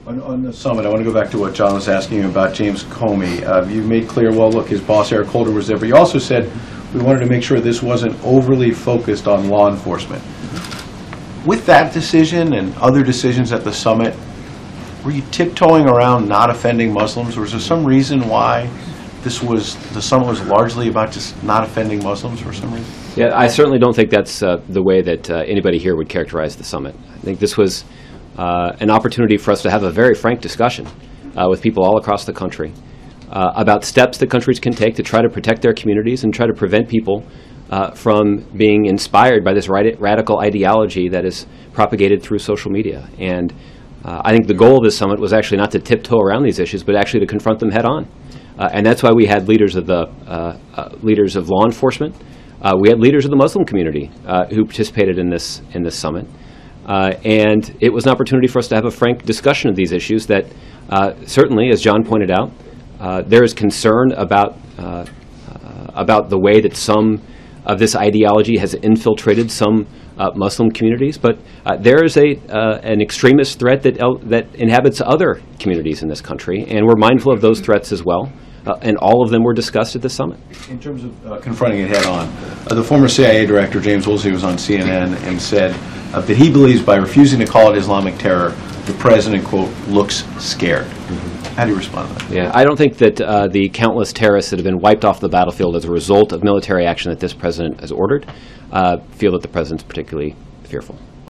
On the summit, I want to go back to what John was asking you about James Comey. You made clear, well, look, his boss, Eric Holder, was there, but you also said we wanted to make sure this wasn't overly focused on law enforcement. With that decision and other decisions at the summit, were you tiptoeing around not offending Muslims, or was there some reason why the summit was largely about just not offending Muslims for some reason? Yeah, I certainly don't think that's the way that anybody here would characterize the summit. I think this was an opportunity for us to have a very frank discussion with people all across the country about steps that countries can take to try to protect their communities and try to prevent people from being inspired by this radical ideology that is propagated through social media. And I think the goal of this summit was actually not to tiptoe around these issues, but actually to confront them head on. And that's why we had leaders of leaders of law enforcement. We had leaders of the Muslim community who participated in this summit. And it was an opportunity for us to have a frank discussion of these issues that certainly, as John pointed out, there is concern about the way that some of this ideology has infiltrated some Muslim communities, but there is an extremist threat that inhabits other communities in this country, and we're mindful of those threats as well, and all of them were discussed at the summit. In terms of confronting it head on, the former CIA director, James Woolsey, was on CNN and said that he believes by refusing to call it Islamic terror, the president, quote, looks scared. How do you respond to that? Yeah, I don't think that the countless terrorists that have been wiped off the battlefield as a result of military action that this president has ordered feel that the president's particularly fearful.